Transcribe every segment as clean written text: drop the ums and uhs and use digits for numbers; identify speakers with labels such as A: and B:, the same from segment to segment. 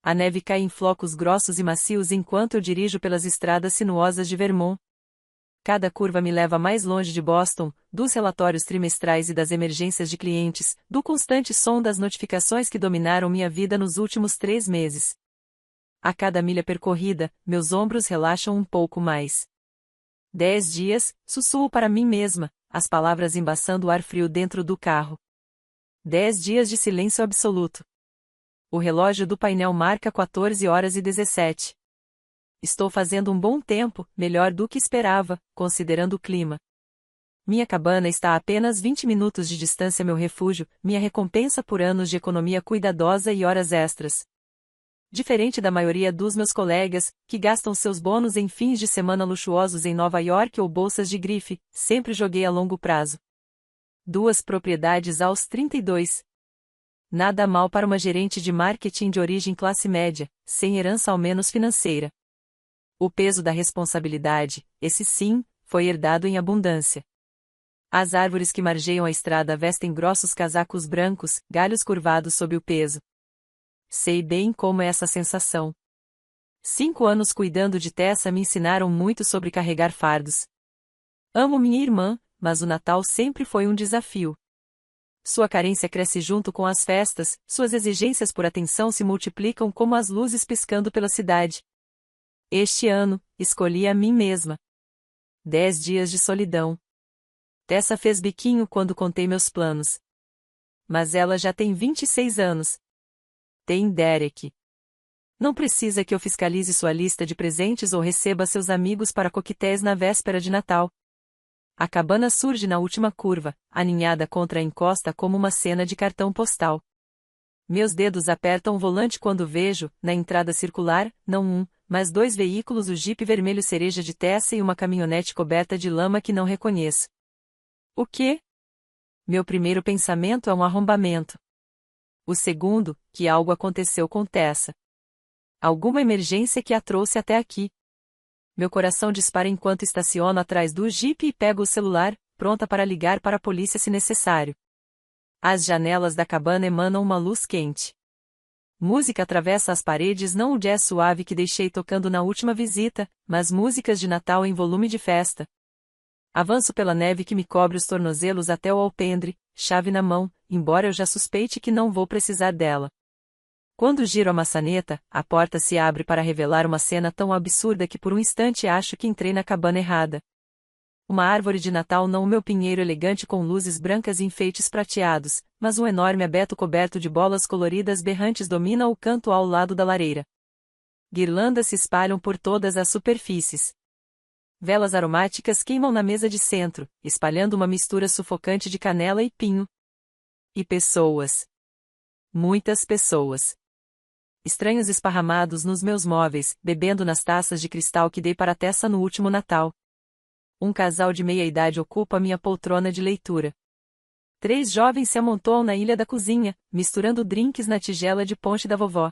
A: A neve cai em flocos grossos e macios enquanto eu dirijo pelas estradas sinuosas de Vermont. Cada curva me leva mais longe de Boston, dos relatórios trimestrais e das emergências de clientes, do constante som das notificações que dominaram minha vida nos últimos 3 meses. A cada milha percorrida, meus ombros relaxam um pouco mais. 10 dias, sussurro para mim mesma, as palavras embaçando o ar frio dentro do carro. 10 dias de silêncio absoluto. O relógio do painel marca 14h17. Estou fazendo um bom tempo, melhor do que esperava, considerando o clima. Minha cabana está a apenas 20 minutos de distância, meu refúgio, minha recompensa por anos de economia cuidadosa e horas extras. Diferente da maioria dos meus colegas, que gastam seus bônus em fins de semana luxuosos em Nova York ou bolsas de grife, sempre joguei a longo prazo. 2 propriedades aos 32. Nada mal para uma gerente de marketing de origem classe média, sem herança ao menos financeira. O peso da responsabilidade, esse sim, foi herdado em abundância. As árvores que margeiam a estrada vestem grossos casacos brancos, galhos curvados sob o peso. Sei bem como é essa sensação. 5 anos cuidando de Tessa me ensinaram muito sobre carregar fardos. Amo minha irmã, mas o Natal sempre foi um desafio. Sua carência cresce junto com as festas, suas exigências por atenção se multiplicam como as luzes piscando pela cidade. Este ano, escolhi a mim mesma. 10 dias de solidão. Tessa fez biquinho quando contei meus planos. Mas ela já tem 26 anos. Tem Derek. Não precisa que eu fiscalize sua lista de presentes ou receba seus amigos para coquetéis na véspera de Natal. A cabana surge na última curva, aninhada contra a encosta como uma cena de cartão postal. Meus dedos apertam o volante quando vejo, na entrada circular, não um, mas 2 veículos, o Jeep vermelho cereja de Tessa e uma caminhonete coberta de lama que não reconheço. O quê? Meu primeiro pensamento é um arrombamento. O segundo, que algo aconteceu com Tessa. Alguma emergência que a trouxe até aqui. Meu coração dispara enquanto estaciono atrás do Jeep e pego o celular, pronta para ligar para a polícia se necessário. As janelas da cabana emanam uma luz quente. Música atravessa as paredes, não o jazz suave que deixei tocando na última visita, mas músicas de Natal em volume de festa. Avanço pela neve que me cobre os tornozelos até o alpendre, chave na mão, embora eu já suspeite que não vou precisar dela. Quando giro a maçaneta, a porta se abre para revelar uma cena tão absurda que por um instante acho que entrei na cabana errada. Uma árvore de Natal, não o meu pinheiro elegante com luzes brancas e enfeites prateados, mas um enorme abeto coberto de bolas coloridas berrantes domina o canto ao lado da lareira. Guirlandas se espalham por todas as superfícies. Velas aromáticas queimam na mesa de centro, espalhando uma mistura sufocante de canela e pinho. E pessoas. Muitas pessoas. Estranhos esparramados nos meus móveis, bebendo nas taças de cristal que dei para Tessa no último Natal. Um casal de meia-idade ocupa minha poltrona de leitura. 3 jovens se amontoam na ilha da cozinha, misturando drinks na tigela de ponche da vovó.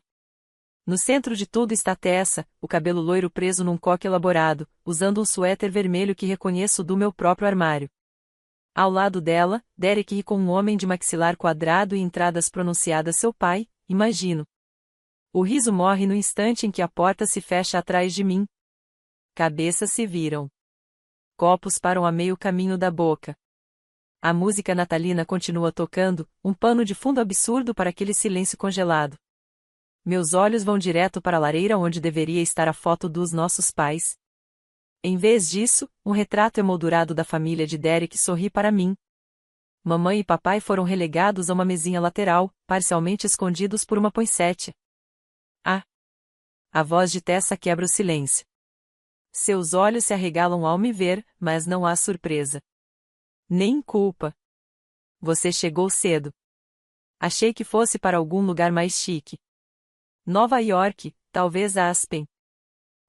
A: No centro de tudo está Tessa, o cabelo loiro preso num coque elaborado, usando um suéter vermelho que reconheço do meu próprio armário. Ao lado dela, Derek ri com um homem de maxilar quadrado e entradas pronunciadas, seu pai, imagino. O riso morre no instante em que a porta se fecha atrás de mim. Cabeças se viram. Copos param a meio caminho da boca. A música natalina continua tocando, um pano de fundo absurdo para aquele silêncio congelado. Meus olhos vão direto para a lareira onde deveria estar a foto dos nossos pais. Em vez disso, um retrato emoldurado da família de Derek sorri para mim. Mamãe e papai foram relegados a uma mesinha lateral, parcialmente escondidos por uma poinsettia. Ah! A voz de Tessa quebra o silêncio. Seus olhos se arregalam ao me ver, mas não há surpresa. Nem culpa. Você chegou cedo. Achei que fosse para algum lugar mais chique. Nova York, talvez Aspen.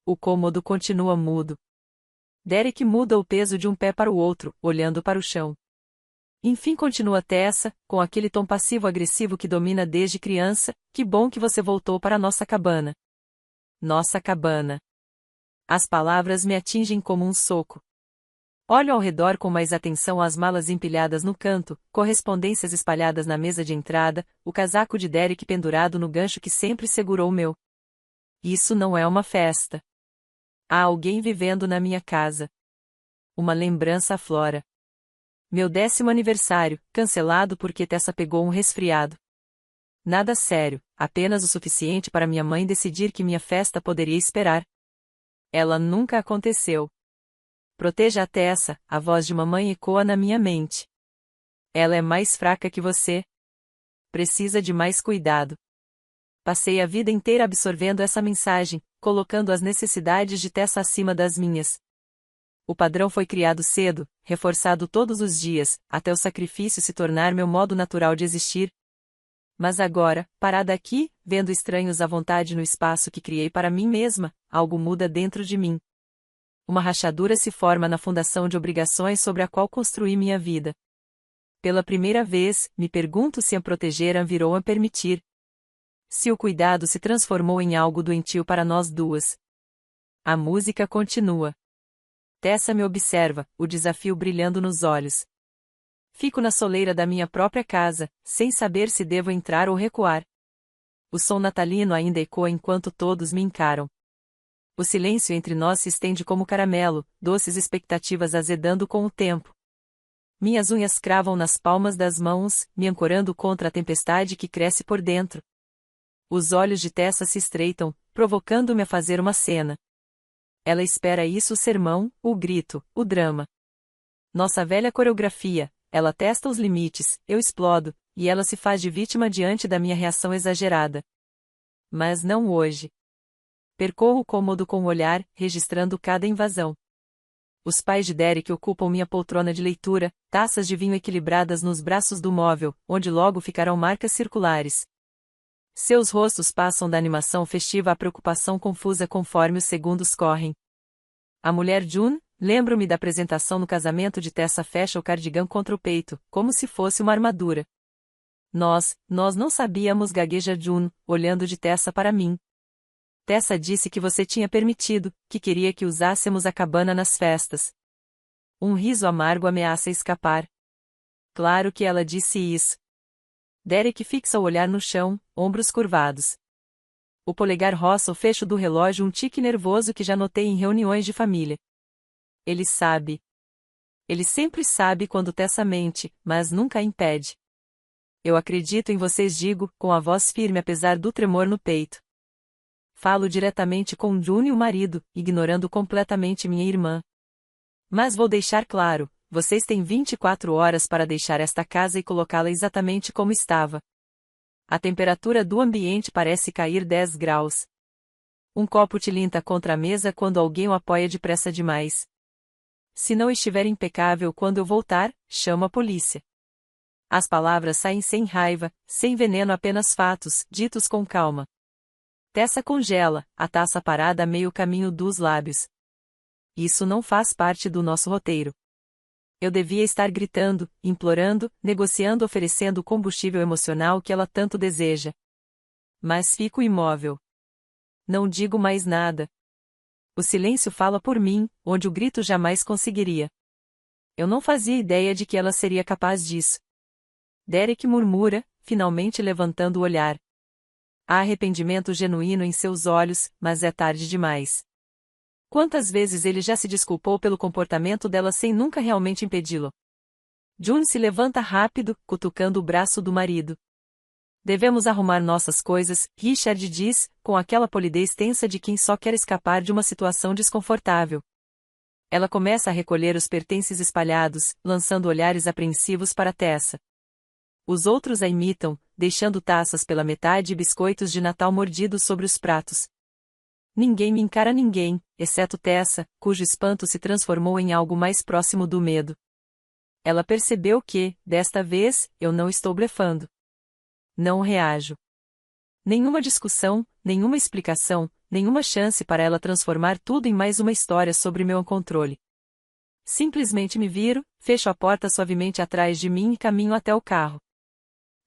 A: O cômodo continua mudo. Derek muda o peso de um pé para o outro, olhando para o chão. Enfim, continua Tessa, com aquele tom passivo-agressivo que domina desde criança, que bom que você voltou para nossa cabana. Nossa cabana. As palavras me atingem como um soco. Olho ao redor com mais atenção às malas empilhadas no canto, correspondências espalhadas na mesa de entrada, o casaco de Derek pendurado no gancho que sempre segurou o meu. Isso não é uma festa. Há alguém vivendo na minha casa. Uma lembrança aflora. Meu 10º aniversário, cancelado porque Tessa pegou um resfriado. Nada sério, apenas o suficiente para minha mãe decidir que minha festa poderia esperar. Ela nunca aconteceu. Proteja a Tessa, a voz de mamãe ecoa na minha mente. Ela é mais fraca que você. Precisa de mais cuidado. Passei a vida inteira absorvendo essa mensagem, colocando as necessidades de Tessa acima das minhas. O padrão foi criado cedo, reforçado todos os dias, até o sacrifício se tornar meu modo natural de existir. Mas agora, parada aqui, vendo estranhos à vontade no espaço que criei para mim mesma, algo muda dentro de mim. Uma rachadura se forma na fundação de obrigações sobre a qual construí minha vida. Pela primeira vez, me pergunto se a proteger virou a permitir. Se o cuidado se transformou em algo doentio para nós duas. A música continua. Tessa me observa, o desafio brilhando nos olhos. Fico na soleira da minha própria casa, sem saber se devo entrar ou recuar. O som natalino ainda ecoa enquanto todos me encaram. O silêncio entre nós se estende como caramelo, doces expectativas azedando com o tempo. Minhas unhas cravam nas palmas das mãos, me ancorando contra a tempestade que cresce por dentro. Os olhos de Tessa se estreitam, provocando-me a fazer uma cena. Ela espera isso: o sermão, o grito, o drama. Nossa velha coreografia, ela testa os limites, eu explodo, e ela se faz de vítima diante da minha reação exagerada. Mas não hoje. Percorro o cômodo com o olhar, registrando cada invasão. Os pais de Derek ocupam minha poltrona de leitura, taças de vinho equilibradas nos braços do móvel, onde logo ficarão marcas circulares. Seus rostos passam da animação festiva à preocupação confusa conforme os segundos correm. A mulher June, lembro-me da apresentação no casamento de Tessa, fecha o cardigã contra o peito, como se fosse uma armadura. Nós não sabíamos, gagueja June, olhando de Tessa para mim. Tessa disse que você tinha permitido, que queria que usássemos a cabana nas festas. Um riso amargo ameaça escapar. Claro que ela disse isso. Derek fixa o olhar no chão, ombros curvados. O polegar roça o fecho do relógio, um tique nervoso que já notei em reuniões de família. Ele sabe. Ele sempre sabe quando Tessa mente, mas nunca a impede. Eu acredito em vocês, digo, com a voz firme apesar do tremor no peito. Falo diretamente com June, o marido, ignorando completamente minha irmã. Mas vou deixar claro, vocês têm 24 horas para deixar esta casa e colocá-la exatamente como estava. A temperatura do ambiente parece cair 10 graus. Um copo tilinta contra a mesa quando alguém o apoia depressa demais. Se não estiver impecável quando eu voltar, chamo a polícia. As palavras saem sem raiva, sem veneno, apenas fatos, ditos com calma. Tessa congela, a taça parada a meio caminho dos lábios. Isso não faz parte do nosso roteiro. Eu devia estar gritando, implorando, negociando, oferecendo o combustível emocional que ela tanto deseja. Mas fico imóvel. Não digo mais nada. O silêncio fala por mim, onde o grito jamais conseguiria. Eu não fazia ideia de que ela seria capaz disso. Derek murmura, finalmente levantando o olhar. Há arrependimento genuíno em seus olhos, mas é tarde demais. Quantas vezes ele já se desculpou pelo comportamento dela sem nunca realmente impedi-lo? June se levanta rápido, cutucando o braço do marido. Devemos arrumar nossas coisas, Richard diz, com aquela polidez tensa de quem só quer escapar de uma situação desconfortável. Ela começa a recolher os pertences espalhados, lançando olhares apreensivos para Tessa. Os outros a imitam, deixando taças pela metade e biscoitos de Natal mordidos sobre os pratos. Ninguém me encara, ninguém, exceto Tessa, cujo espanto se transformou em algo mais próximo do medo. Ela percebeu que, desta vez, eu não estou blefando. Não reajo. Nenhuma discussão, nenhuma explicação, nenhuma chance para ela transformar tudo em mais uma história sobre meu controle. Simplesmente me viro, fecho a porta suavemente atrás de mim e caminho até o carro.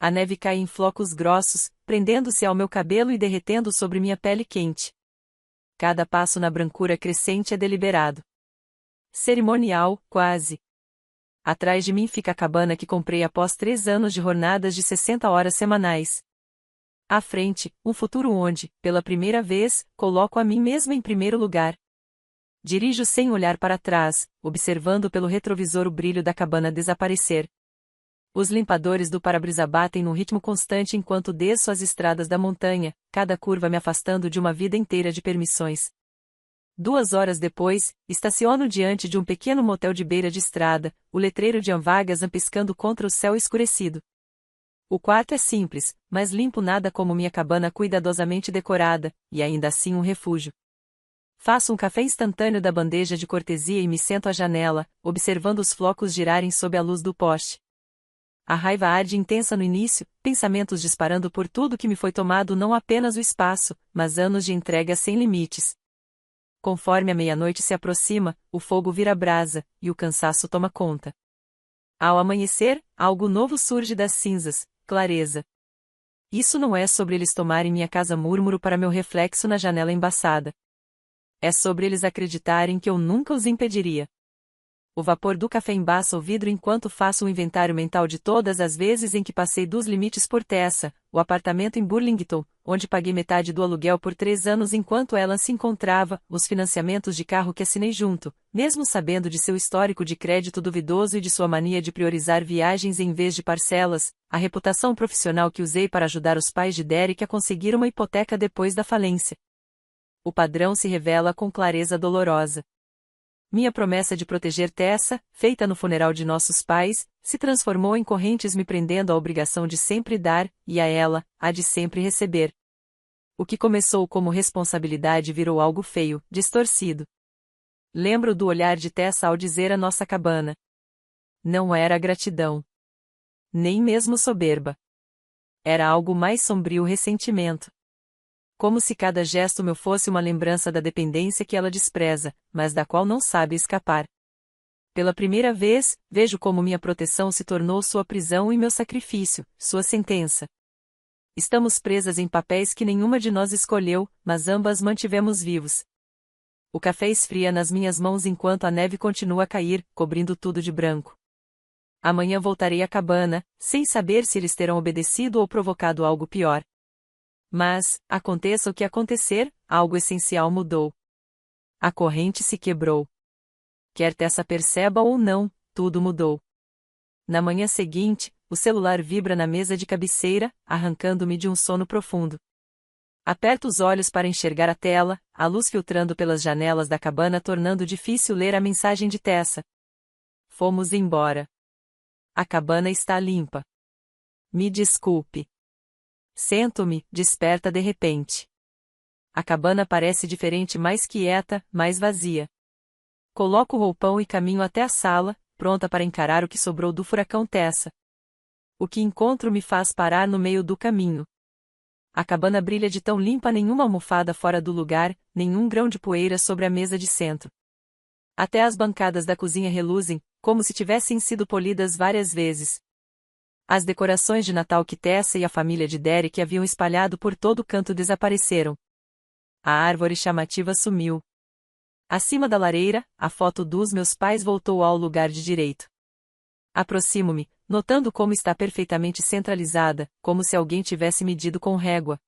A: A neve cai em flocos grossos, prendendo-se ao meu cabelo e derretendo sobre minha pele quente. Cada passo na brancura crescente é deliberado. Cerimonial, quase. Atrás de mim fica a cabana que comprei após 3 anos de jornadas de 60 horas semanais. À frente, um futuro onde, pela primeira vez, coloco a mim mesma em primeiro lugar. Dirijo sem olhar para trás, observando pelo retrovisor o brilho da cabana desaparecer. Os limpadores do para-brisa batem num ritmo constante enquanto desço as estradas da montanha, cada curva me afastando de uma vida inteira de permissões. 2 horas depois, estaciono diante de um pequeno motel de beira de estrada, o letreiro de Anvagazan piscando contra o céu escurecido. O quarto é simples, mas limpo nada como minha cabana cuidadosamente decorada, e ainda assim um refúgio. Faço um café instantâneo da bandeja de cortesia e me sento à janela, observando os flocos girarem sob a luz do poste. A raiva arde intensa no início, pensamentos disparando por tudo que me foi tomado não apenas o espaço, mas anos de entrega sem limites. Conforme a meia-noite se aproxima, o fogo vira brasa, e o cansaço toma conta. Ao amanhecer, algo novo surge das cinzas, clareza. Isso não é sobre eles tomarem minha casa, murmuro para meu reflexo na janela embaçada. É sobre eles acreditarem que eu nunca os impediria. O vapor do café embaça o vidro enquanto faço um inventário mental de todas as vezes em que passei dos limites por Tessa, o apartamento em Burlington, onde paguei metade do aluguel por 3 anos enquanto ela se encontrava, os financiamentos de carro que assinei junto, mesmo sabendo de seu histórico de crédito duvidoso e de sua mania de priorizar viagens em vez de parcelas, a reputação profissional que usei para ajudar os pais de Derek a conseguir uma hipoteca depois da falência. O padrão se revela com clareza dolorosa. Minha promessa de proteger Tessa, feita no funeral de nossos pais, se transformou em correntes me prendendo à obrigação de sempre dar, e a ela, a de sempre receber. O que começou como responsabilidade virou algo feio, distorcido. Lembro do olhar de Tessa ao dizer a nossa cabana. Não era gratidão. Nem mesmo soberba. Era algo mais sombrio, ressentimento. Como se cada gesto meu fosse uma lembrança da dependência que ela despreza, mas da qual não sabe escapar. Pela primeira vez, vejo como minha proteção se tornou sua prisão e meu sacrifício, sua sentença. Estamos presas em papéis que nenhuma de nós escolheu, mas ambas mantivemos vivos. O café esfria nas minhas mãos enquanto a neve continua a cair, cobrindo tudo de branco. Amanhã voltarei à cabana, sem saber se eles terão obedecido ou provocado algo pior. Mas, aconteça o que acontecer, algo essencial mudou. A corrente se quebrou. Quer Tessa perceba ou não, tudo mudou. Na manhã seguinte, o celular vibra na mesa de cabeceira, arrancando-me de um sono profundo. Aperto os olhos para enxergar a tela, a luz filtrando pelas janelas da cabana tornando difícil ler a mensagem de Tessa. Fomos embora. A cabana está limpa. Me desculpe. Sento-me, desperta de repente. A cabana parece diferente, mais quieta, mais vazia. Coloco o roupão e caminho até a sala, pronta para encarar o que sobrou do furacão Tessa. O que encontro me faz parar no meio do caminho. A cabana brilha de tão limpa, nenhuma almofada fora do lugar, nenhum grão de poeira sobre a mesa de centro. Até as bancadas da cozinha reluzem, como se tivessem sido polidas várias vezes. As decorações de Natal que Tessa e a família de Derek haviam espalhado por todo o canto desapareceram. A árvore chamativa sumiu. Acima da lareira, a foto dos meus pais voltou ao lugar de direito. Aproximo-me, notando como está perfeitamente centralizada, como se alguém tivesse medido com régua.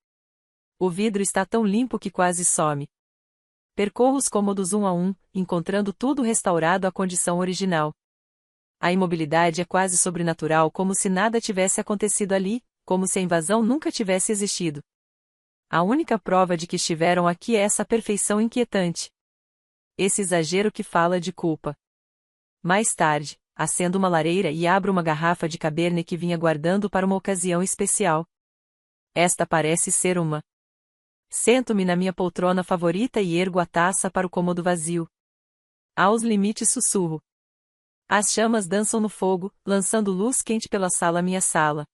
A: O vidro está tão limpo que quase some. Percorro os cômodos um a um, encontrando tudo restaurado à condição original. A imobilidade é quase sobrenatural, como se nada tivesse acontecido ali, como se a invasão nunca tivesse existido. A única prova de que estiveram aqui é essa perfeição inquietante. Esse exagero que fala de culpa. Mais tarde, acendo uma lareira e abro uma garrafa de Cabernet que vinha guardando para uma ocasião especial. Esta parece ser uma. Sento-me na minha poltrona favorita e ergo a taça para o cômodo vazio. Aos limites sussurro. As chamas dançam no fogo, lançando luz quente pela sala, minha sala.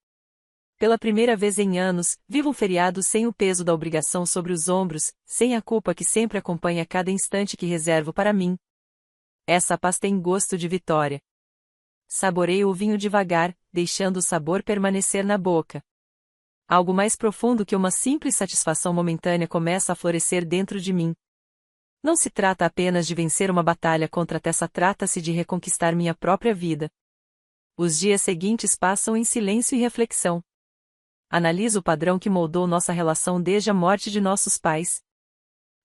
A: Pela primeira vez em anos, vivo um feriado sem o peso da obrigação sobre os ombros, sem a culpa que sempre acompanha cada instante que reservo para mim. Essa paz tem gosto de vitória. Saboreio o vinho devagar, deixando o sabor permanecer na boca. Algo mais profundo que uma simples satisfação momentânea começa a florescer dentro de mim. Não se trata apenas de vencer uma batalha contra Tessa, trata-se de reconquistar minha própria vida. Os dias seguintes passam em silêncio e reflexão. Analiso o padrão que moldou nossa relação desde a morte de nossos pais.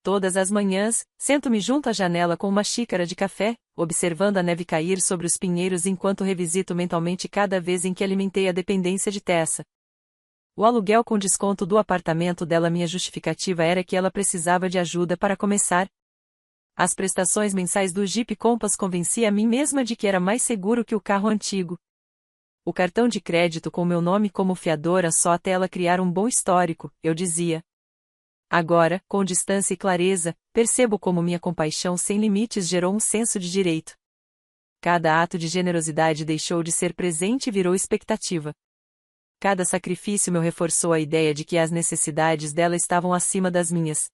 A: Todas as manhãs, sento-me junto à janela com uma xícara de café, observando a neve cair sobre os pinheiros enquanto revisito mentalmente cada vez em que alimentei a dependência de Tessa. O aluguel com desconto do apartamento dela. Minha justificativa era que ela precisava de ajuda para começar. As prestações mensais do Jeep Compass convenci a mim mesma de que era mais seguro que o carro antigo. O cartão de crédito com meu nome como fiadora só até ela criar um bom histórico, eu dizia. Agora, com distância e clareza, percebo como minha compaixão sem limites gerou um senso de direito. Cada ato de generosidade deixou de ser presente e virou expectativa. Cada sacrifício me reforçou a ideia de que as necessidades dela estavam acima das minhas.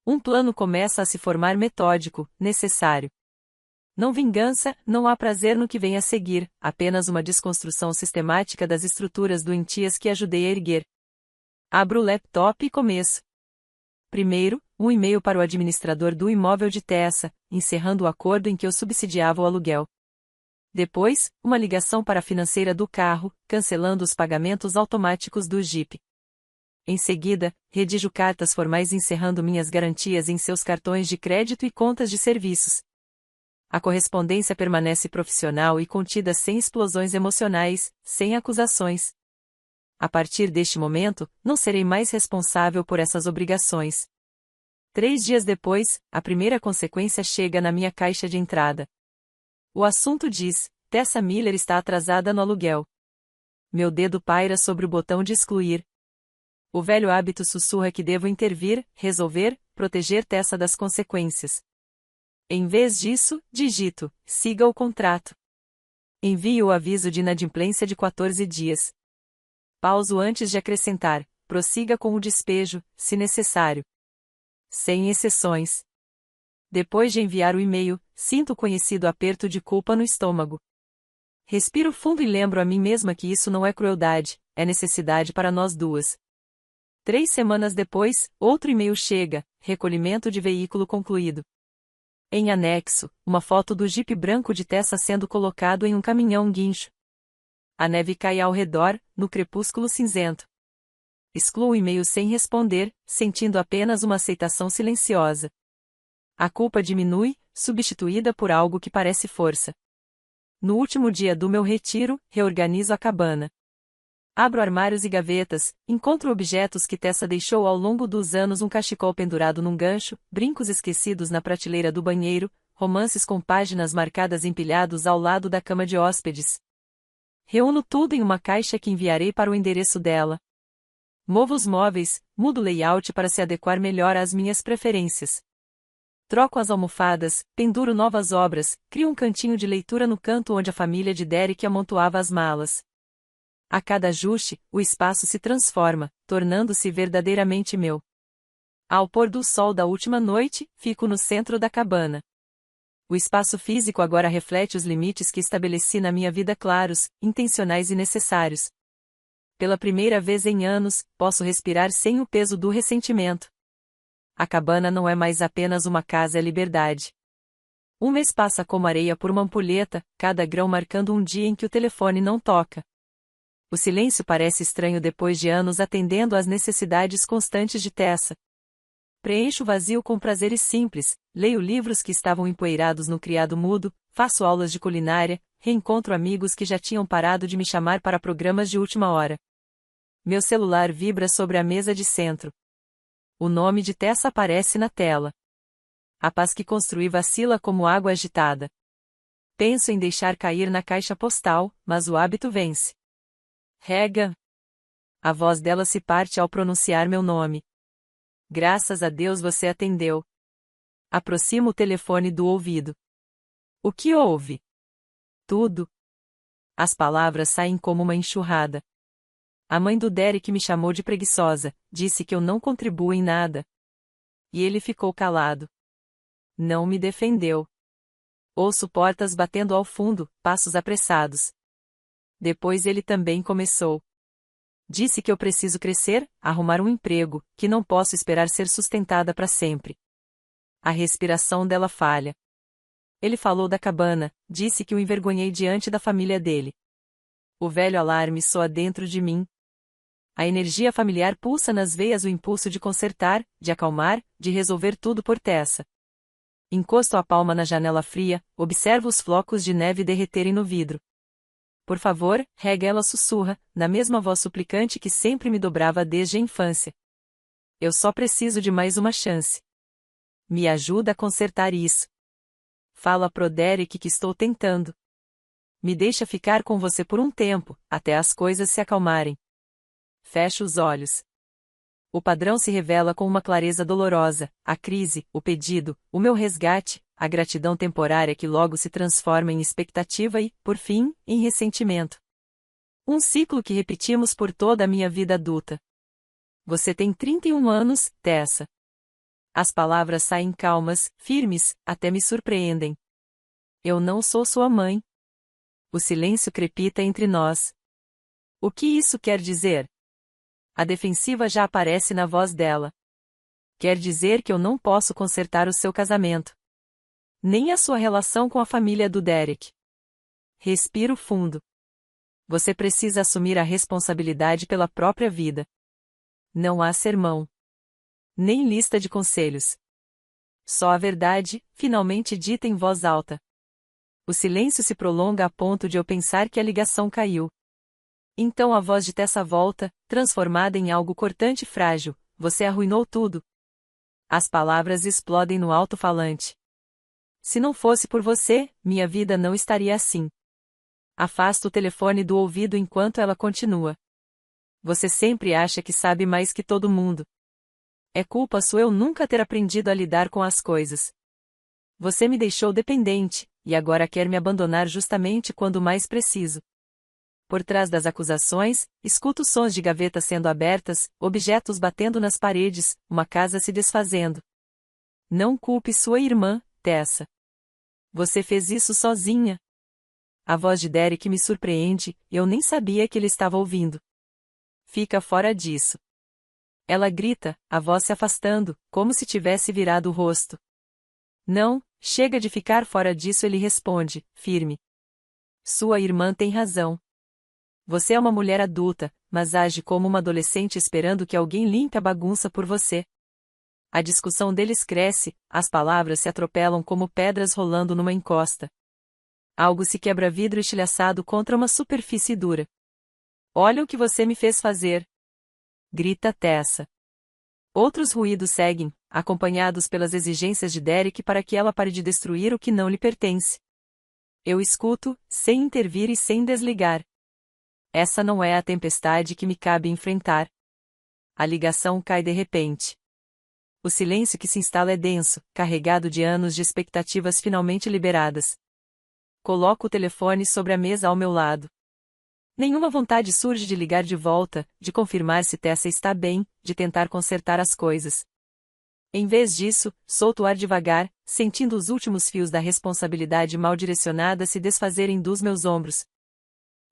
A: Um plano começa a se formar metódico, necessário. Não vingança, não há prazer no que vem a seguir, apenas uma desconstrução sistemática das estruturas doentias que ajudei a erguer. Abro o laptop e começo. Primeiro, um e-mail para o administrador do imóvel de Tessa, encerrando o acordo em que eu subsidiava o aluguel. Depois, uma ligação para a financeira do carro, cancelando os pagamentos automáticos do Jeep. Em seguida, redijo cartas formais encerrando minhas garantias em seus cartões de crédito e contas de serviços. A correspondência permanece profissional e contida sem explosões emocionais, sem acusações. A partir deste momento, não serei mais responsável por essas obrigações. 3 dias depois, a primeira consequência chega na minha caixa de entrada. O assunto diz: Tessa Miller está atrasada no aluguel. Meu dedo paira sobre o botão de excluir. O velho hábito sussurra que devo intervir, resolver, proteger Tessa das consequências. Em vez disso, digito: siga o contrato. Envio o aviso de inadimplência de 14 dias. Pauso antes de acrescentar: prossiga com o despejo, se necessário. Sem exceções. Depois de enviar o e-mail, sinto o conhecido aperto de culpa no estômago. Respiro fundo e lembro a mim mesma que isso não é crueldade, é necessidade para nós duas. 3 semanas depois, outro e-mail chega: recolhimento de veículo concluído. Em anexo, uma foto do Jeep branco de Tessa sendo colocado em um caminhão guincho. A neve cai ao redor, no crepúsculo cinzento. Excluo o e-mail sem responder, sentindo apenas uma aceitação silenciosa. A culpa diminui, substituída por algo que parece força. No último dia do meu retiro, reorganizo a cabana. Abro armários e gavetas, encontro objetos que Tessa deixou ao longo dos anos: um cachecol pendurado num gancho, brincos esquecidos na prateleira do banheiro, romances com páginas marcadas empilhados ao lado da cama de hóspedes. Reúno tudo em uma caixa que enviarei para o endereço dela. Movo os móveis, mudo o layout para se adequar melhor às minhas preferências. Troco as almofadas, penduro novas obras, crio um cantinho de leitura no canto onde a família de Derek amontoava as malas. A cada ajuste, o espaço se transforma, tornando-se verdadeiramente meu. Ao pôr do sol da última noite, fico no centro da cabana. O espaço físico agora reflete os limites que estabeleci na minha vida, claros, intencionais e necessários. Pela primeira vez em anos, posso respirar sem o peso do ressentimento. A cabana não é mais apenas uma casa, é liberdade. Um mês passa como areia por uma ampulheta, cada grão marcando um dia em que o telefone não toca. O silêncio parece estranho depois de anos atendendo às necessidades constantes de Tessa. Preencho o vazio com prazeres simples, leio livros que estavam empoeirados no criado mudo, faço aulas de culinária, reencontro amigos que já tinham parado de me chamar para programas de última hora. Meu celular vibra sobre a mesa de centro. O nome de Tessa aparece na tela. A paz que construí vacila como água agitada. Penso em deixar cair na caixa postal, mas o hábito vence. Regan. A voz dela se parte ao pronunciar meu nome. Graças a Deus você atendeu. Aproximo o telefone do ouvido. O que houve? Tudo. As palavras saem como uma enxurrada. A mãe do Derek me chamou de preguiçosa, disse que eu não contribuo em nada. E ele ficou calado. Não me defendeu. Ouço portas batendo ao fundo, passos apressados. Depois ele também começou. Disse que eu preciso crescer, arrumar um emprego, que não posso esperar ser sustentada para sempre. A respiração dela falha. Ele falou da cabana, disse que o envergonhei diante da família dele. O velho alarme soa dentro de mim. A energia familiar pulsa nas veias, o impulso de consertar, de acalmar, de resolver tudo por Tessa. Encosto a palma na janela fria, observo os flocos de neve derreterem no vidro. Por favor, rega, ela sussurra, na mesma voz suplicante que sempre me dobrava desde a infância. Eu só preciso de mais uma chance. Me ajuda a consertar isso. Fala pro Derek que estou tentando. Me deixa ficar com você por um tempo, até as coisas se acalmarem. Fecho os olhos. O padrão se revela com uma clareza dolorosa: a crise, o pedido, o meu resgate, a gratidão temporária que logo se transforma em expectativa e, por fim, em ressentimento. Um ciclo que repetimos por toda a minha vida adulta. Você tem 31 anos, Tessa. As palavras saem calmas, firmes, até me surpreendem. Eu não sou sua mãe. O silêncio crepita entre nós. O que isso quer dizer? A defensiva já aparece na voz dela. Quer dizer que eu não posso consertar o seu casamento. Nem a sua relação com a família do Derek. Respiro fundo. Você precisa assumir a responsabilidade pela própria vida. Não há sermão. Nem lista de conselhos. Só a verdade, finalmente dita em voz alta. O silêncio se prolonga a ponto de eu pensar que a ligação caiu. Então a voz de Tessa volta, transformada em algo cortante e frágil: você arruinou tudo. As palavras explodem no alto-falante. Se não fosse por você, minha vida não estaria assim. Afasto o telefone do ouvido enquanto ela continua. Você sempre acha que sabe mais que todo mundo. É culpa sua eu nunca ter aprendido a lidar com as coisas. Você me deixou dependente, e agora quer me abandonar justamente quando mais preciso. Por trás das acusações, escuto sons de gavetas sendo abertas, objetos batendo nas paredes, uma casa se desfazendo. Não culpe sua irmã, Tessa. Você fez isso sozinha. A voz de Derek me surpreende, eu nem sabia que ele estava ouvindo. Fica fora disso. Ela grita, a voz se afastando, como se tivesse virado o rosto. Não, chega de ficar fora disso, ele responde, firme. Sua irmã tem razão. Você é uma mulher adulta, mas age como uma adolescente esperando que alguém limpe a bagunça por você. A discussão deles cresce, as palavras se atropelam como pedras rolando numa encosta. Algo se quebra, vidro estilhaçado contra uma superfície dura. Olha o que você me fez fazer! Grita Tessa. Outros ruídos seguem, acompanhados pelas exigências de Derek para que ela pare de destruir o que não lhe pertence. Eu escuto, sem intervir e sem desligar. Essa não é a tempestade que me cabe enfrentar. A ligação cai de repente. O silêncio que se instala é denso, carregado de anos de expectativas finalmente liberadas. Coloco o telefone sobre a mesa ao meu lado. Nenhuma vontade surge de ligar de volta, de confirmar se Tessa está bem, de tentar consertar as coisas. Em vez disso, solto o ar devagar, sentindo os últimos fios da responsabilidade mal direcionada se desfazerem dos meus ombros.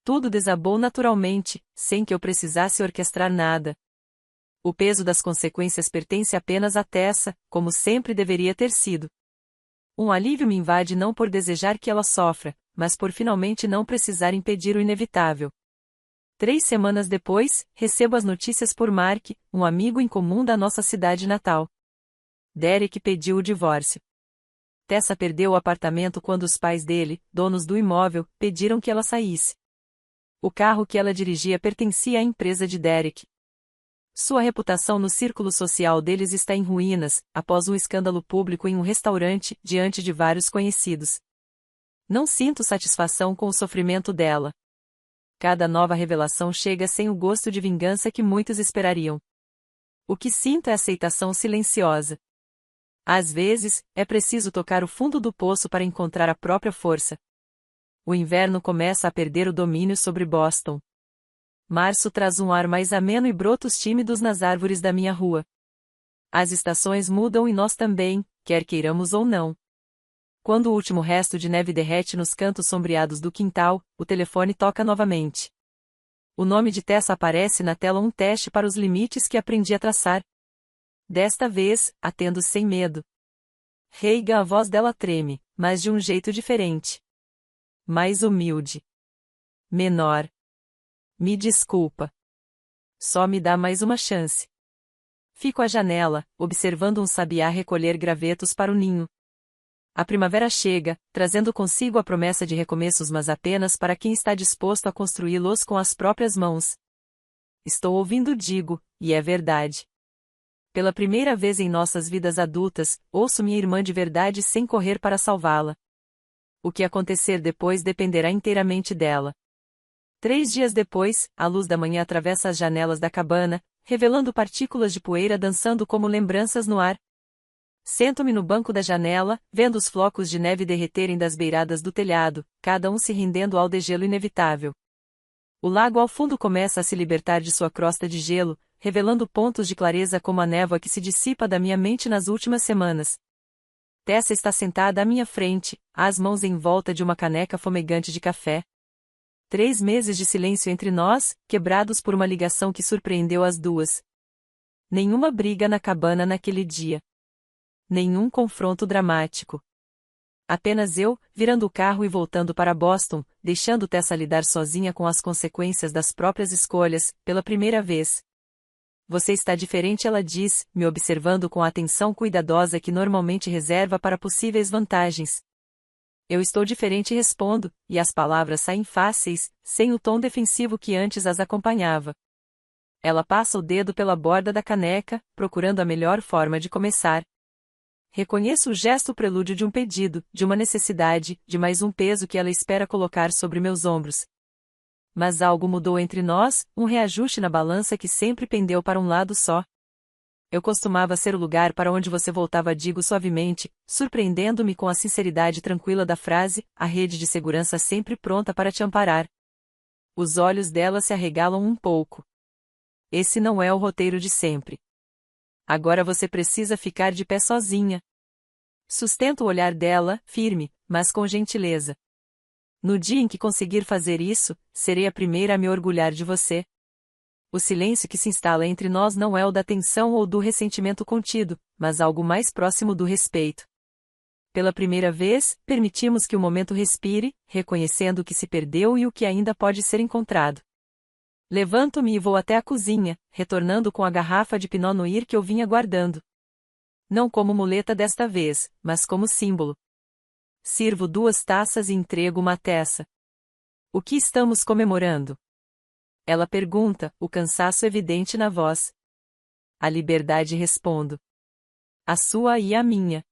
A: Tudo desabou naturalmente, sem que eu precisasse orquestrar nada. O peso das consequências pertence apenas a Tessa, como sempre deveria ter sido. Um alívio me invade não por desejar que ela sofra, mas por finalmente não precisar impedir o inevitável. 3 semanas depois, recebo as notícias por Mark, um amigo em comum da nossa cidade natal. Derek pediu o divórcio. Tessa perdeu o apartamento quando os pais dele, donos do imóvel, pediram que ela saísse. O carro que ela dirigia pertencia à empresa de Derek. Sua reputação no círculo social deles está em ruínas, após um escândalo público em um restaurante, diante de vários conhecidos. Não sinto satisfação com o sofrimento dela. Cada nova revelação chega sem o gosto de vingança que muitos esperariam. O que sinto é aceitação silenciosa. Às vezes, é preciso tocar o fundo do poço para encontrar a própria força. O inverno começa a perder o domínio sobre Boston. Março traz um ar mais ameno e brotos tímidos nas árvores da minha rua. As estações mudam e nós também, quer queiramos ou não. Quando o último resto de neve derrete nos cantos sombreados do quintal, o telefone toca novamente. O nome de Tessa aparece na tela, um teste para os limites que aprendi a traçar. Desta vez, atendo sem medo. Reiga, a voz dela treme, mas de um jeito diferente. Mais humilde. Menor. Me desculpa. Só me dá mais uma chance. Fico à janela, observando um sabiá recolher gravetos para o ninho. A primavera chega, trazendo consigo a promessa de recomeços, mas apenas para quem está disposto a construí-los com as próprias mãos. Estou ouvindo, digo, e é verdade. Pela primeira vez em nossas vidas adultas, ouço minha irmã de verdade sem correr para salvá-la. O que acontecer depois dependerá inteiramente dela. 3 dias depois, a luz da manhã atravessa as janelas da cabana, revelando partículas de poeira dançando como lembranças no ar. Sento-me no banco da janela, vendo os flocos de neve derreterem das beiradas do telhado, cada um se rendendo ao degelo inevitável. O lago ao fundo começa a se libertar de sua crosta de gelo, revelando pontos de clareza como a névoa que se dissipa da minha mente nas últimas semanas. Tessa está sentada à minha frente, as mãos em volta de uma caneca fumegante de café. 3 meses de silêncio entre nós, quebrados por uma ligação que surpreendeu as duas. Nenhuma briga na cabana naquele dia. Nenhum confronto dramático. Apenas eu, virando o carro e voltando para Boston, deixando Tessa lidar sozinha com as consequências das próprias escolhas, pela primeira vez. Você está diferente, ela diz, me observando com a atenção cuidadosa que normalmente reserva para possíveis vantagens. Eu estou diferente, respondo, e as palavras saem fáceis, sem o tom defensivo que antes as acompanhava. Ela passa o dedo pela borda da caneca, procurando a melhor forma de começar. Reconheço o gesto prelúdio de um pedido, de uma necessidade, de mais um peso que ela espera colocar sobre meus ombros. Mas algo mudou entre nós, um reajuste na balança que sempre pendeu para um lado só. Eu costumava ser o lugar para onde você voltava, digo suavemente, surpreendendo-me com a sinceridade tranquila da frase, a rede de segurança sempre pronta para te amparar. Os olhos dela se arregalam um pouco. Esse não é o roteiro de sempre. Agora você precisa ficar de pé sozinha. Sustento o olhar dela, firme, mas com gentileza. No dia em que conseguir fazer isso, serei a primeira a me orgulhar de você. O silêncio que se instala entre nós não é o da tensão ou do ressentimento contido, mas algo mais próximo do respeito. Pela primeira vez, permitimos que o momento respire, reconhecendo o que se perdeu e o que ainda pode ser encontrado. Levanto-me e vou até a cozinha, retornando com a garrafa de Pinot Noir que eu vinha guardando. Não como muleta desta vez, mas como símbolo. Sirvo 2 taças e entrego uma a Tessa. O que estamos comemorando? Ela pergunta, o cansaço evidente na voz. A liberdade, respondo. A sua e a minha.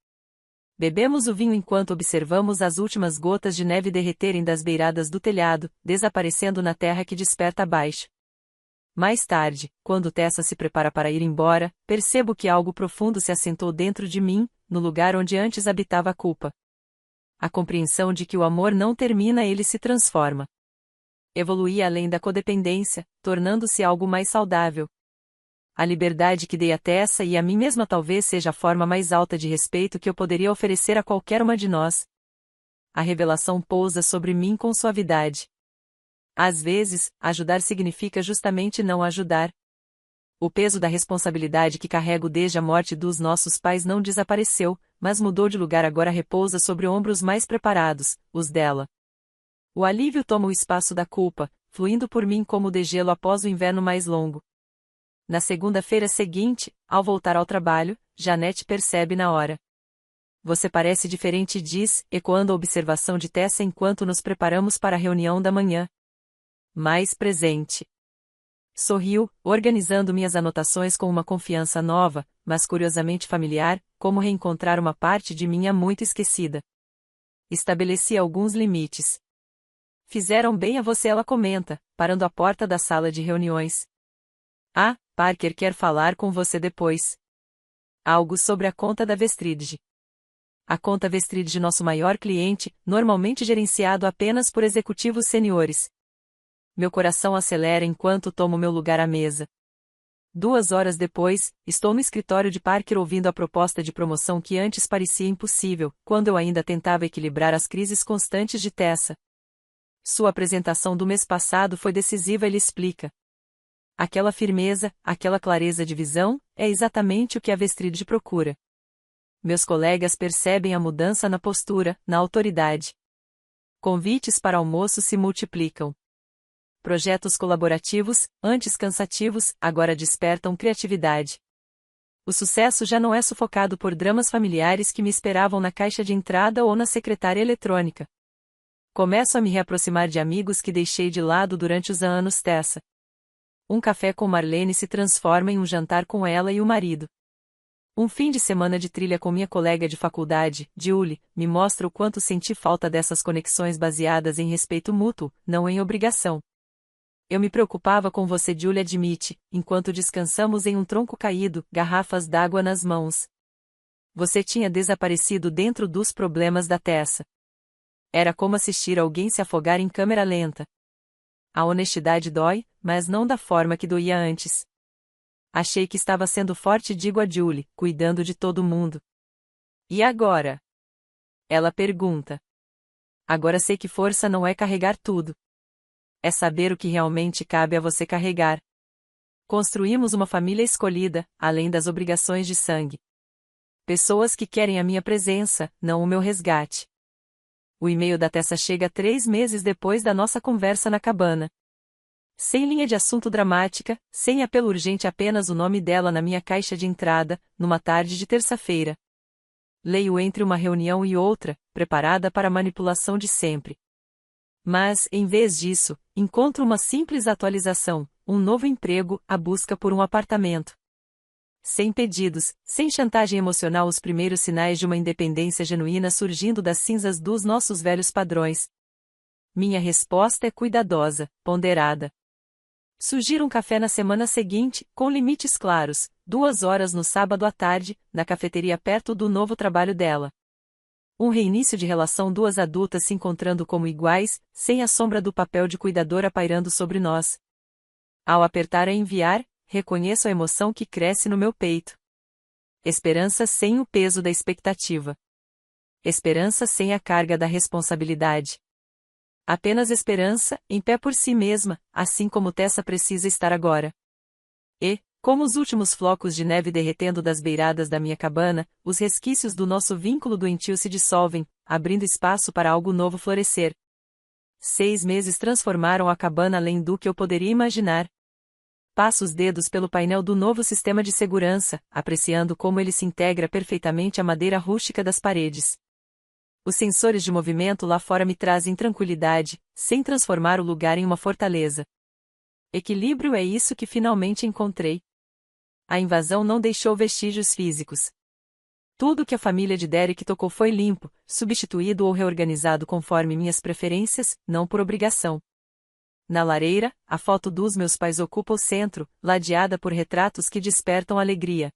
A: Bebemos o vinho enquanto observamos as últimas gotas de neve derreterem das beiradas do telhado, desaparecendo na terra que desperta abaixo. Mais tarde, quando Tessa se prepara para ir embora, percebo que algo profundo se assentou dentro de mim, no lugar onde antes habitava a culpa. A compreensão de que o amor não termina, ele se transforma. Evoluí além da codependência, tornando-se algo mais saudável. A liberdade que dei a Tessa e a mim mesma talvez seja a forma mais alta de respeito que eu poderia oferecer a qualquer uma de nós. A revelação pousa sobre mim com suavidade. Às vezes, ajudar significa justamente não ajudar. O peso da responsabilidade que carrego desde a morte dos nossos pais não desapareceu, mas mudou de lugar, agora repousa sobre ombros mais preparados, os dela. O alívio toma o espaço da culpa, fluindo por mim como o degelo após o inverno mais longo. Na segunda-feira seguinte, ao voltar ao trabalho, Janete percebe na hora. Você parece diferente, diz, ecoando a observação de Tessa enquanto nos preparamos para a reunião da manhã. Mais presente. Sorriu, organizando minhas anotações com uma confiança nova, mas curiosamente familiar, como reencontrar uma parte de mim há muito esquecida. Estabeleci alguns limites. Fizeram bem a você, ela comenta, parando à porta da sala de reuniões. Ah, Parker quer falar com você depois. Algo sobre a conta da Vestridge. A conta Vestridge, nosso maior cliente, normalmente gerenciado apenas por executivos seniores. Meu coração acelera enquanto tomo meu lugar à mesa. 2 horas depois, estou no escritório de Parker ouvindo a proposta de promoção que antes parecia impossível, quando eu ainda tentava equilibrar as crises constantes de Tessa. Sua apresentação do mês passado foi decisiva, ele explica. Aquela firmeza, aquela clareza de visão, é exatamente o que a Vestridge procura. Meus colegas percebem a mudança na postura, na autoridade. Convites para almoço se multiplicam. Projetos colaborativos, antes cansativos, agora despertam criatividade. O sucesso já não é sufocado por dramas familiares que me esperavam na caixa de entrada ou na secretária eletrônica. Começo a me reaproximar de amigos que deixei de lado durante os anos Tessa. Um café com Marlene se transforma em um jantar com ela e o marido. Um fim de semana de trilha com minha colega de faculdade, Julie, me mostra o quanto senti falta dessas conexões baseadas em respeito mútuo, não em obrigação. Eu me preocupava com você, Julie admite, enquanto descansamos em um tronco caído, garrafas d'água nas mãos. Você tinha desaparecido dentro dos problemas da Tessa. Era como assistir alguém se afogar em câmera lenta. A honestidade dói, mas não da forma que doía antes. Achei que estava sendo forte, digo a Julie, cuidando de todo mundo. E agora? Ela pergunta. Agora sei que força não é carregar tudo. É saber o que realmente cabe a você carregar. Construímos uma família escolhida, além das obrigações de sangue. Pessoas que querem a minha presença, não o meu resgate. O e-mail da Tessa chega 3 meses depois da nossa conversa na cabana. Sem linha de assunto dramática, sem apelo urgente, apenas o nome dela na minha caixa de entrada, numa tarde de terça-feira. Leio entre uma reunião e outra, preparada para a manipulação de sempre. Mas, em vez disso, encontro uma simples atualização, um novo emprego, a busca por um apartamento. Sem pedidos, sem chantagem emocional, os primeiros sinais de uma independência genuína surgindo das cinzas dos nossos velhos padrões. Minha resposta é cuidadosa, ponderada. Sugiro um café na semana seguinte, com limites claros, 2 horas no sábado à tarde, na cafeteria perto do novo trabalho dela. Um reinício de relação, 2 adultas se encontrando como iguais, sem a sombra do papel de cuidadora pairando sobre nós. Ao apertar a enviar, reconheço a emoção que cresce no meu peito. Esperança sem o peso da expectativa. Esperança sem a carga da responsabilidade. Apenas esperança, em pé por si mesma, assim como Tessa precisa estar agora. E, como os últimos flocos de neve derretendo das beiradas da minha cabana, os resquícios do nosso vínculo doentio se dissolvem, abrindo espaço para algo novo florescer. 6 meses transformaram a cabana além do que eu poderia imaginar. Passo os dedos pelo painel do novo sistema de segurança, apreciando como ele se integra perfeitamente à madeira rústica das paredes. Os sensores de movimento lá fora me trazem tranquilidade, sem transformar o lugar em uma fortaleza. Equilíbrio é isso que finalmente encontrei. A invasão não deixou vestígios físicos. Tudo que a família de Derek tocou foi limpo, substituído ou reorganizado conforme minhas preferências, não por obrigação. Na lareira, a foto dos meus pais ocupa o centro, ladeada por retratos que despertam alegria.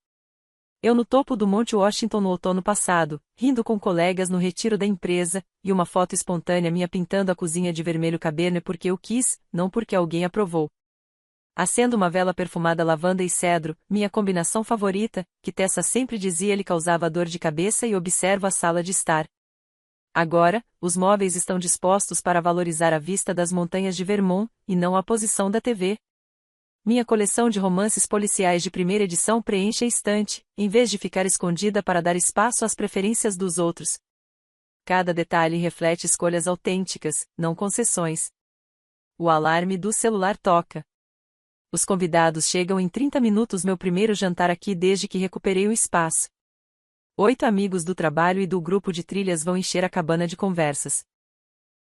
A: Eu no topo do Monte Washington no outono passado, rindo com colegas no retiro da empresa, e uma foto espontânea minha pintando a cozinha de vermelho Cabernet porque eu quis, não porque alguém aprovou. Acendo uma vela perfumada lavanda e cedro, minha combinação favorita, que Tessa sempre dizia lhe causava dor de cabeça, e observo a sala de estar. Agora, os móveis estão dispostos para valorizar a vista das montanhas de Vermont, e não a posição da TV. Minha coleção de romances policiais de primeira edição preenche a estante, em vez de ficar escondida para dar espaço às preferências dos outros. Cada detalhe reflete escolhas autênticas, não concessões. O alarme do celular toca. Os convidados chegam em 30 minutos, meu primeiro jantar aqui desde que recuperei o espaço. 8 amigos do trabalho e do grupo de trilhas vão encher a cabana de conversas.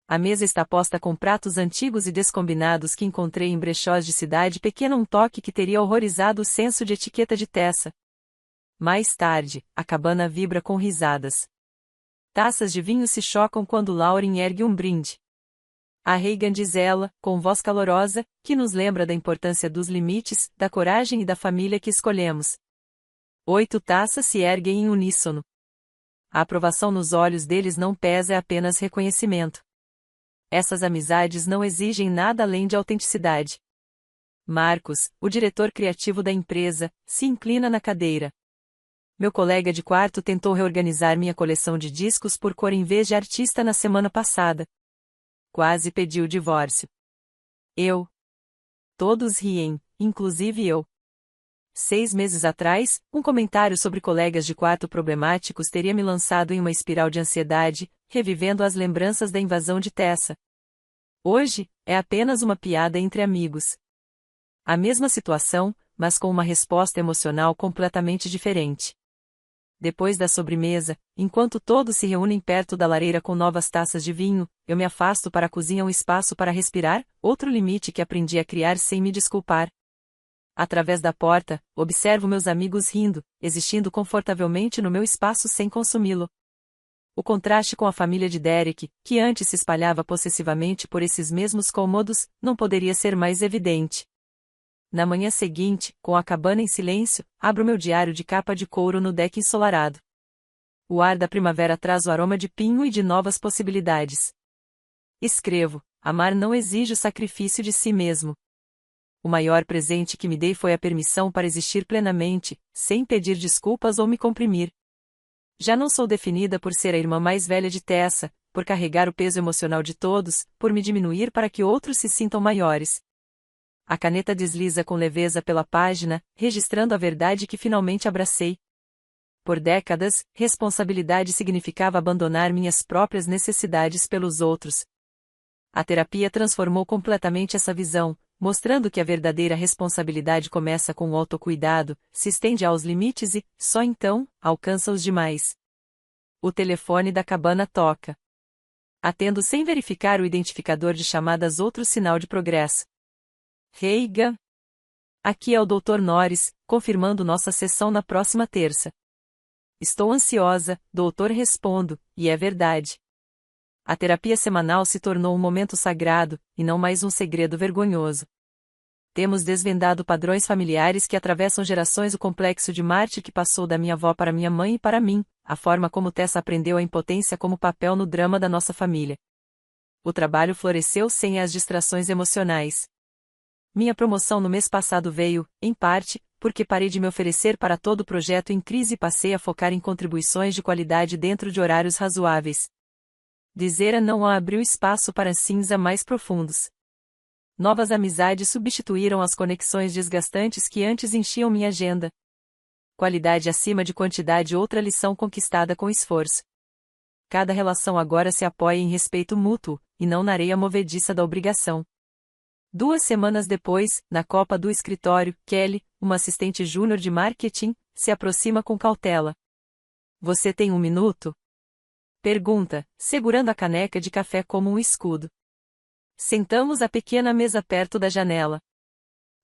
A: A mesa está posta com pratos antigos e descombinados que encontrei em brechós de cidade pequena, um toque que teria horrorizado o senso de etiqueta de Tessa. Mais tarde, a cabana vibra com risadas. Taças de vinho se chocam quando Lauren ergue um brinde. A Reagan, diz ela, com voz calorosa, que nos lembra da importância dos limites, da coragem e da família que escolhemos. 8 taças se erguem em uníssono. A aprovação nos olhos deles não pesa, é apenas reconhecimento. Essas amizades não exigem nada além de autenticidade. Marcos, o diretor criativo da empresa, se inclina na cadeira. Meu colega de quarto tentou reorganizar minha coleção de discos por cor em vez de artista na semana passada. Quase pediu o divórcio. Eu. Todos riem, inclusive eu. 6 meses atrás, um comentário sobre colegas de quarto problemáticos teria me lançado em uma espiral de ansiedade, revivendo as lembranças da invasão de Tessa. Hoje, é apenas uma piada entre amigos. A mesma situação, mas com uma resposta emocional completamente diferente. Depois da sobremesa, enquanto todos se reúnem perto da lareira com novas taças de vinho, eu me afasto para a cozinha, um espaço para respirar, outro limite que aprendi a criar sem me desculpar. Através da porta, observo meus amigos rindo, existindo confortavelmente no meu espaço sem consumi-lo. O contraste com a família de Derek, que antes se espalhava possessivamente por esses mesmos cômodos, não poderia ser mais evidente. Na manhã seguinte, com a cabana em silêncio, abro meu diário de capa de couro no deck ensolarado. O ar da primavera traz o aroma de pinho e de novas possibilidades. Escrevo: amar não exige o sacrifício de si mesmo. O maior presente que me dei foi a permissão para existir plenamente, sem pedir desculpas ou me comprimir. Já não sou definida por ser a irmã mais velha de Tessa, por carregar o peso emocional de todos, por me diminuir para que outros se sintam maiores. A caneta desliza com leveza pela página, registrando a verdade que finalmente abracei. Por décadas, responsabilidade significava abandonar minhas próprias necessidades pelos outros. A terapia transformou completamente essa visão, mostrando que a verdadeira responsabilidade começa com o autocuidado, se estende aos limites e, só então, alcança os demais. O telefone da cabana toca. Atendo sem verificar o identificador de chamadas, outro sinal de progresso. Reiga. Aqui é o Dr. Norris, confirmando nossa sessão na próxima terça. Estou ansiosa, doutor, respondo, e é verdade. A terapia semanal se tornou um momento sagrado, e não mais um segredo vergonhoso. Temos desvendado padrões familiares que atravessam gerações, o complexo de mártir que passou da minha avó para minha mãe e para mim, a forma como Tessa aprendeu a impotência como papel no drama da nossa família. O trabalho floresceu sem as distrações emocionais. Minha promoção no mês passado veio, em parte, porque parei de me oferecer para todo projeto em crise e passei a focar em contribuições de qualidade dentro de horários razoáveis. Dizer não abriu espaço para cinza mais profundos. Novas amizades substituíram as conexões desgastantes que antes enchiam minha agenda. Qualidade acima de quantidade, outra lição conquistada com esforço. Cada relação agora se apoia em respeito mútuo, e não na areia movediça da obrigação. 2 semanas depois, na copa do escritório, Kelly, uma assistente júnior de marketing, se aproxima com cautela. Você tem 1 minuto? Pergunta, segurando a caneca de café como um escudo. Sentamos à pequena mesa perto da janela.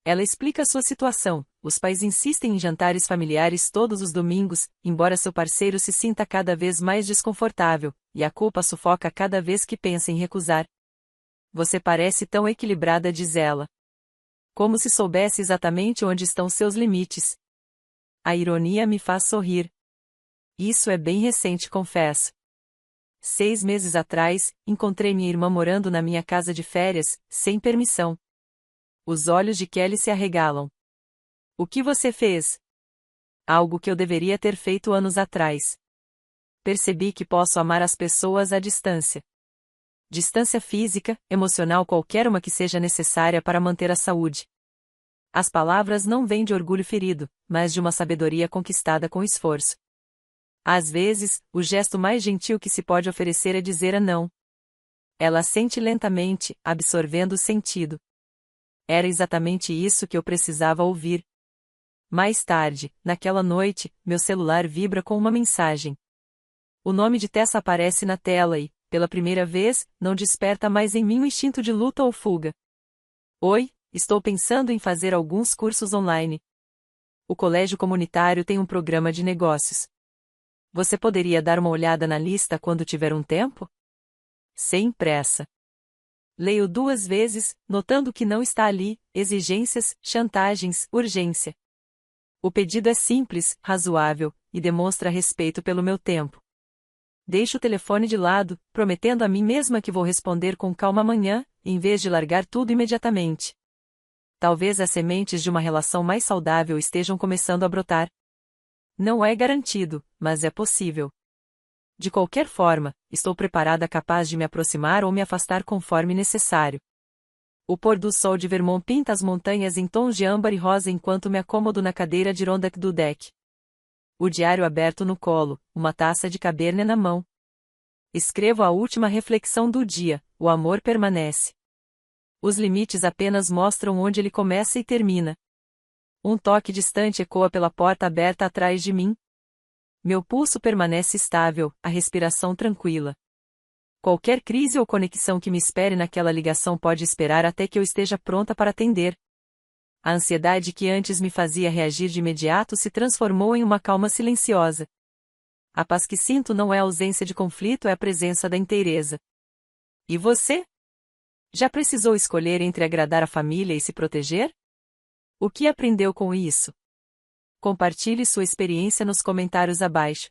A: Ela explica sua situação. Os pais insistem em jantares familiares todos os domingos, embora seu parceiro se sinta cada vez mais desconfortável, e a culpa sufoca cada vez que pensa em recusar. Você parece tão equilibrada, diz ela. Como se soubesse exatamente onde estão seus limites. A ironia me faz sorrir. Isso é bem recente, confesso. 6 meses atrás, encontrei minha irmã morando na minha casa de férias, sem permissão. Os olhos de Kelly se arregalam. O que você fez? Algo que eu deveria ter feito anos atrás. Percebi que posso amar as pessoas à distância. Distância física, emocional, qualquer uma que seja necessária para manter a saúde. As palavras não vêm de orgulho ferido, mas de uma sabedoria conquistada com esforço. Às vezes, o gesto mais gentil que se pode oferecer é dizer não. Ela sente lentamente, absorvendo o sentido. Era exatamente isso que eu precisava ouvir. Mais tarde, naquela noite, meu celular vibra com uma mensagem. O nome de Tessa aparece na tela e, pela primeira vez, não desperta mais em mim o instinto de luta ou fuga. Oi, estou pensando em fazer alguns cursos online. O colégio comunitário tem um programa de negócios. Você poderia dar uma olhada na lista quando tiver um tempo? Sem pressa. Leio 2 vezes, notando que não está ali, exigências, chantagens, urgência. O pedido é simples, razoável, e demonstra respeito pelo meu tempo. Deixo o telefone de lado, prometendo a mim mesma que vou responder com calma amanhã, em vez de largar tudo imediatamente. Talvez as sementes de uma relação mais saudável estejam começando a brotar. Não é garantido, mas é possível. De qualquer forma, estou preparada, capaz de me aproximar ou me afastar conforme necessário. O pôr do sol de Vermont pinta as montanhas em tons de âmbar e rosa enquanto me acomodo na cadeira Adirondack do deck. O diário aberto no colo, uma taça de Cabernet na mão. Escrevo a última reflexão do dia: o amor permanece. Os limites apenas mostram onde ele começa e termina. Um toque distante ecoa pela porta aberta atrás de mim. Meu pulso permanece estável, a respiração tranquila. Qualquer crise ou conexão que me espere naquela ligação pode esperar até que eu esteja pronta para atender. A ansiedade que antes me fazia reagir de imediato se transformou em uma calma silenciosa. A paz que sinto não é a ausência de conflito, é a presença da inteireza. E você? Já precisou escolher entre agradar a família e se proteger? O que aprendeu com isso? Compartilhe sua experiência nos comentários abaixo.